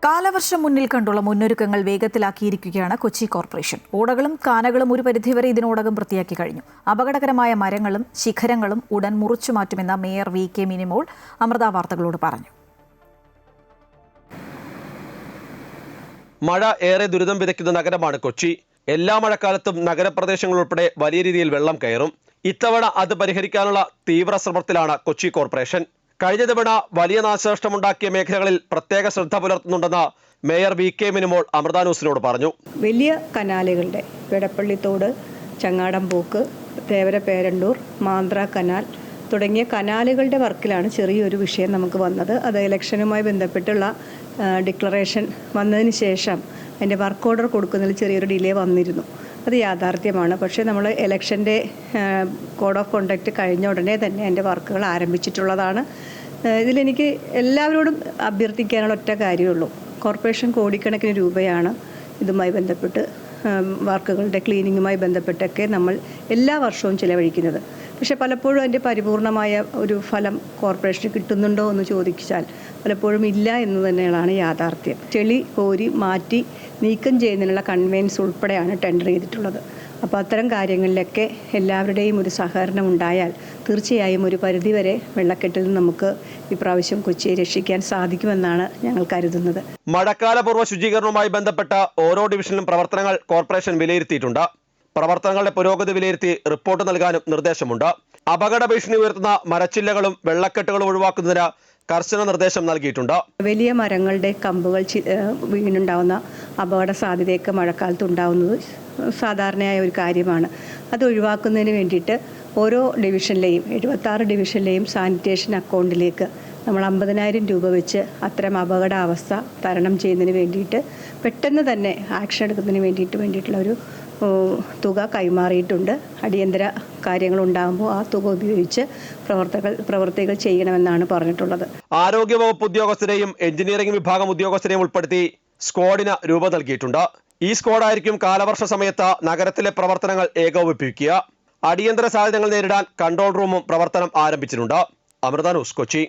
കാലവർഷം മുന്നിൽ കണ്ടുള്ള മുന്നൊരുക്കങ്ങൾ വേഗത്തിലാക്കിയിരിക്കുകയാണ് കൊച്ചി കോർപ്പറേഷൻ. ഓടകളും കാനകളും ഒരു പരിധിവരെ ഇതിനോടകം വൃത്തിയാക്കി കഴിഞ്ഞു. അപകടകരമായ മരങ്ങളും ശിഖരങ്ങളും ഉടൻ മുറിച്ചു മാറ്റുമെന്ന മേയർ വി.കെ. മിനിമോൾ അമൃത വാർത്തകളോട് പറഞ്ഞു. മഴ ഏറെ ദുരിതം വിതയ്ക്കുന്ന നഗരമാണ് കൊച്ചി. എല്ലാ മഴക്കാലത്തും നഗരപ്രദേശങ്ങൾ ഉൾപ്പെടെ വലിയ രീതിയിൽ വെള്ളം കയറും. ഇത്തവണ അത് പരിഹരിക്കാനുള്ള തീവ്ര ശ്രമത്തിലാണ് കൊച്ചി കോർപ്പറേഷൻ. കഴിഞ്ഞ തവണ വലിയ നാശനഷ്ടമുണ്ടാക്കിയ മേഖലകളിൽ പ്രത്യേക ശ്രദ്ധ പുലർത്തുന്നുണ്ടെന്ന് മേയർ വി.കെ. മിനിമോൾ അമൃത ന്യൂസിനോട് പറഞ്ഞു. വലിയ കനാലുകളുടെ വെടപ്പള്ളിത്തോട്, ചങ്ങാടംപോക്ക്, തേവര പേരണ്ടൂർ, മാന്ത്ര കനാൽ തുടങ്ങിയ കനാലുകളുടെ വർക്കിലാണ് ചെറിയൊരു വിഷയം നമുക്ക് വന്നത്. അത് ഇലക്ഷനുമായി ബന്ധപ്പെട്ടുള്ള ഡിക്ലറേഷൻ വന്നതിന് ശേഷം അതിൻ്റെ വർക്ക് ഓർഡർ കൊടുക്കുന്നതിൽ ചെറിയൊരു ഡിലേ വന്നിരുന്നു. അത് യാഥാർത്ഥ്യമാണ്. പക്ഷേ നമ്മൾ ഇലക്ഷൻ്റെ കോഡ് ഓഫ് കോണ്ടക്റ്റ് കഴിഞ്ഞ ഉടനെ തന്നെ അതിൻ്റെ വർക്കുകൾ ആരംഭിച്ചിട്ടുള്ളതാണ്. ഇതിലെനിക്ക് എല്ലാവരോടും അഭ്യർത്ഥിക്കാനുള്ള ഒറ്റ കാര്യമുള്ളൂ. കോർപ്പറേഷൻ കോടിക്കണക്കിന് രൂപയാണ് ഇതുമായി ബന്ധപ്പെട്ട് വർക്കുകളുടെ ക്ലീനിങ്ങുമായി ബന്ധപ്പെട്ടൊക്കെ നമ്മൾ എല്ലാ വർഷവും ചിലവഴിക്കുന്നത്. പക്ഷേ പലപ്പോഴും അതിൻ്റെ പരിപൂർണമായ ഒരു ഫലം കോർപ്പറേഷന് കിട്ടുന്നുണ്ടോ എന്ന് ചോദിച്ചാൽ പലപ്പോഴും ഇല്ല എന്ന് തന്നെയാണ് യാഥാർത്ഥ്യം. ചെളി കോരി മാറ്റി നീക്കം ചെയ്യുന്നതിനുള്ള കൺവെയൻസ് ഉൾപ്പെടെയാണ് ടെൻഡർ ചെയ്തിട്ടുള്ളത്. അപ്പോൾ അത്തരം കാര്യങ്ങളിലൊക്കെ എല്ലാവരുടെയും ഒരു സഹകരണം ഉണ്ടായാൽ തീർച്ചയായും ഒരു പരിധിവരെ വെള്ളക്കെട്ടിൽ നിന്ന് നമുക്ക് ഇപ്രാവശ്യം കൊച്ചിയെ രക്ഷിക്കാൻ സാധിക്കുമെന്നാണ് ഞങ്ങൾ കരുതുന്നത്. മഴക്കാലപൂർവ്വ ശുചീകരണവുമായി ബന്ധപ്പെട്ട ഓരോ ഡിവിഷനിലും പ്രവർത്തനങ്ങൾ കോർപ്പറേഷൻ വിലയിരുത്തിയിട്ടുണ്ട്. പ്രവർത്തനങ്ങളുടെ പുരോഗതി വിലയിരുത്തി റിപ്പോർട്ട് നൽകാനും നിർദ്ദേശമുണ്ട്. അപകട ഭീഷണി ഉയർത്തുന്ന മരച്ചില്ലകളും വെള്ളക്കെട്ടുകളും ഒഴിവാക്കുന്നതിന് കർശന നിർദ്ദേശം നൽകിയിട്ടുണ്ട്. വലിയ മരങ്ങളുടെ കമ്പുകൾ വീണുണ്ടാവുന്ന അപകട സാധ്യതയൊക്കെ മഴക്കാലത്ത് ഉണ്ടാവുന്നത് സാധാരണയായ ഒരു കാര്യമാണ്. അത് ഒഴിവാക്കുന്നതിന് വേണ്ടിയിട്ട് ഓരോ ഡിവിഷനിലെയും 76 ഡിവിഷനിലെയും സാനിറ്റേഷൻ അക്കൗണ്ടിലേക്ക് നമ്മൾ 50,000 രൂപ വെച്ച് അത്തരം അപകടാവസ്ഥ തരണം ചെയ്യുന്നതിന് വേണ്ടിയിട്ട് പെട്ടെന്ന് തന്നെ ആക്ഷൻ എടുക്കുന്നതിന് വേണ്ടിയിട്ടുള്ള ഒരു തുക കൈമാറിയിട്ടുണ്ട്. അടിയന്തര കാര്യങ്ങൾ ഉണ്ടാകുമ്പോൾ ആ തുക ഉപയോഗിച്ച് പ്രവർത്തികൾ ചെയ്യണമെന്നാണ് പറഞ്ഞിട്ടുള്ളത്. ആരോഗ്യവകുപ്പ് ഉദ്യോഗസ്ഥരെയും എഞ്ചിനീയറിംഗ് വിഭാഗം ഉദ്യോഗസ്ഥരെയും ഉൾപ്പെടുത്തി സ്ക്വാഡിന് രൂപ നൽകിയിട്ടുണ്ട്. ഈ സ്ക്വാഡായിരിക്കും കാലവർഷ സമയത്ത് നഗരത്തിലെ പ്രവർത്തനങ്ങൾ ഏകോപിപ്പിക്കുക. അടിയന്തര സാഹചര്യങ്ങൾ നേരിടാൻ കൺട്രോൾ റൂമും പ്രവർത്തനം ആരംഭിച്ചിട്ടുണ്ട്. അമൃത ന്യൂസ്, കൊച്ചി.